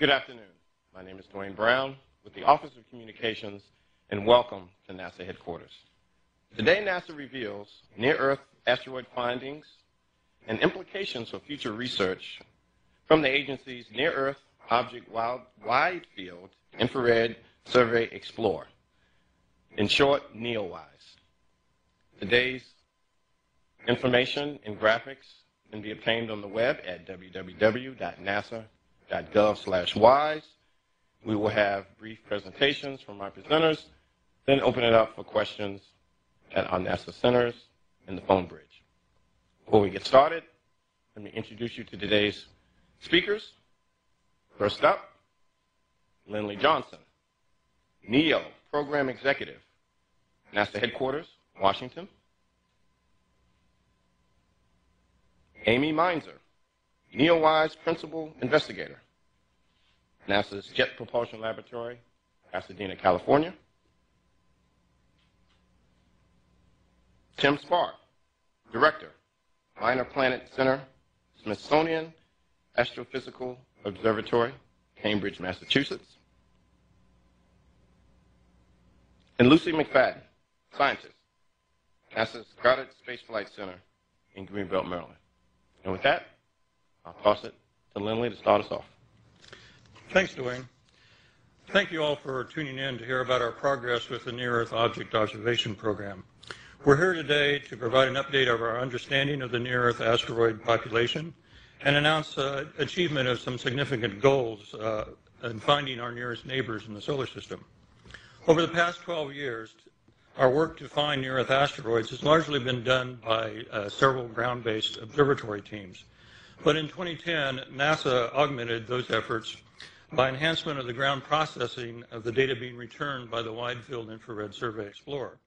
Good afternoon. My name is Dwayne Brown with the Office of Communications, and welcome to NASA headquarters. Today, NASA reveals near-Earth asteroid findings and implications for future research from the agency's Near-Earth Object Wide Field Infrared Survey Explorer, in short, NEOWISE. Today's information and graphics can be obtained on the web at www.nasa.gov/wise. We will have brief presentations from our presenters, then open it up for questions at our NASA centers and the phone bridge. Before we get started, let me introduce you to today's speakers. First up, Lindley Johnson, NEO Program Executive, NASA Headquarters, Washington. Amy Meinzer, NEOWISE Principal Investigator, NASA's Jet Propulsion Laboratory, Pasadena, California. Tim Spark, Director, Minor Planet Center, Smithsonian Astrophysical Observatory, Cambridge, Massachusetts. And Lucy McFadden, Scientist, NASA's Goddard Space Flight Center in Greenbelt, Maryland. And with that, I'll toss it to Lindley to start us off. Thanks, Dwayne. Thank you all for tuning in to hear about our progress with the Near-Earth Object Observation Program. We're here today to provide an update of our understanding of the near-Earth asteroid population and announce achievement of some significant goals in finding our nearest neighbors in the solar system. Over the past 12 years, our work to find near-Earth asteroids has largely been done by several ground-based observatory teams. But in 2010, NASA augmented those efforts by enhancement of the ground processing of the data being returned by the Wide Field Infrared Survey Explorer.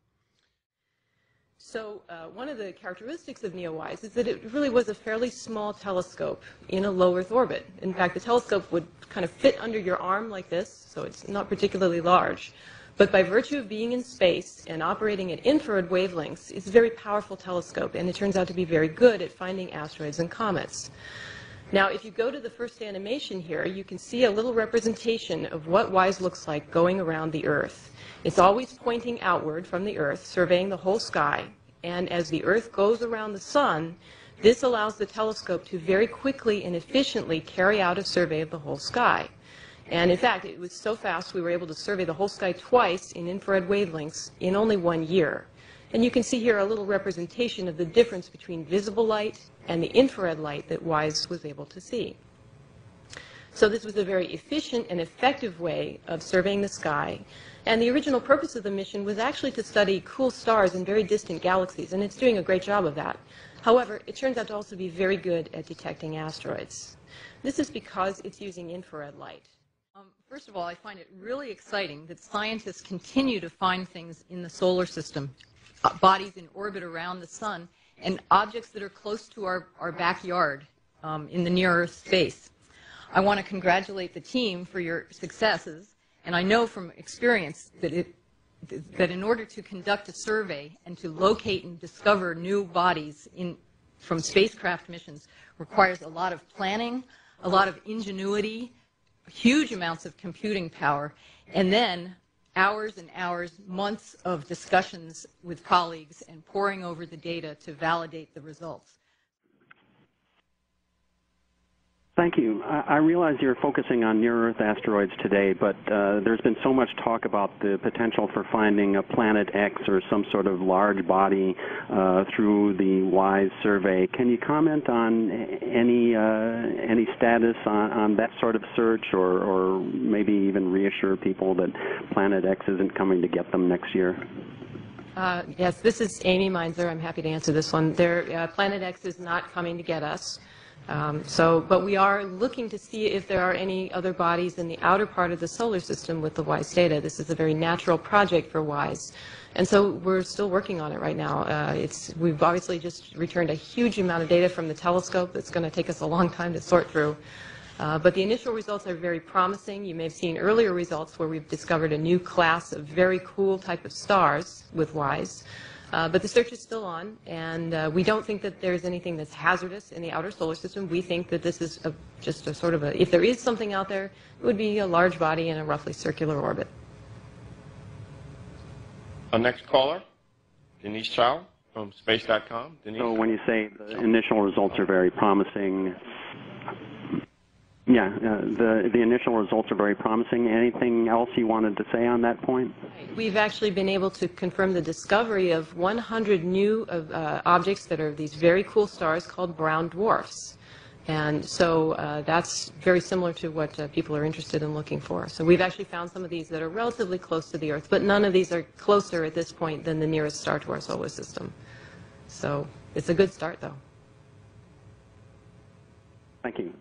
So one of the characteristics of NEOWISE is that it really was a fairly small telescope in a low Earth orbit. In fact, the telescope would kind of fit under your arm like this, so it's not particularly large. But by virtue of being in space and operating at infrared wavelengths, it's a very powerful telescope, and it turns out to be very good at finding asteroids and comets. Now, if you go to the first animation here, you can see a little representation of what WISE looks like going around the Earth. It's always pointing outward from the Earth, surveying the whole sky. And as the Earth goes around the Sun, this allows the telescope to very quickly and efficiently carry out a survey of the whole sky. And in fact, it was so fast we were able to survey the whole sky twice in infrared wavelengths in only 1 year. And you can see here a little representation of the difference between visible light and the infrared light that WISE was able to see. So this was a very efficient and effective way of surveying the sky. And the original purpose of the mission was actually to study cool stars in very distant galaxies, and it's doing a great job of that. However, it turns out to also be very good at detecting asteroids. This is because it's using infrared light. First of all, I find it really exciting that scientists continue to find things in the solar system, bodies in orbit around the sun, and objects that are close to our backyard in the near-Earth space. I want to congratulate the team for your successes, and I know from experience that in order to conduct a survey and to locate and discover new bodies from spacecraft missions requires a lot of planning, a lot of ingenuity, huge amounts of computing power, and then hours and hours, months of discussions with colleagues and poring over the data to validate the results. Thank you. I realize you're focusing on near-Earth asteroids today, but there's been so much talk about the potential for finding a planet X or some sort of large body through the WISE survey. Can you comment on any status on that sort of search, or maybe even reassure people that planet X isn't coming to get them next year? Yes, this is Amy Meinzer. I'm happy to answer this one. Planet X is not coming to get us. But we are looking to see if there are any other bodies in the outer part of the solar system with the WISE data. This is a very natural project for WISE. And so we're still working on it right now. We've obviously just returned a huge amount of data from the telescope. It's going to take us a long time to sort through. But the initial results are very promising. You may have seen earlier results where we've discovered a new class of very cool type of stars with WISE. But the search is still on, and we don't think that there's anything that's hazardous in the outer solar system. We think that this is just a sort of a, if there is something out there, it would be a large body in a roughly circular orbit. Our next caller, Denise Chow from space.com. Denise. So when you say the initial results are very promising, the initial results are very promising. Anything else you wanted to say on that point? We've actually been able to confirm the discovery of 100 new objects that are these very cool stars called brown dwarfs. And so that's very similar to what people are interested in looking for. So we've actually found some of these that are relatively close to the Earth, but none of these are closer at this point than the nearest star to our solar system. So it's a good start, though. Thank you.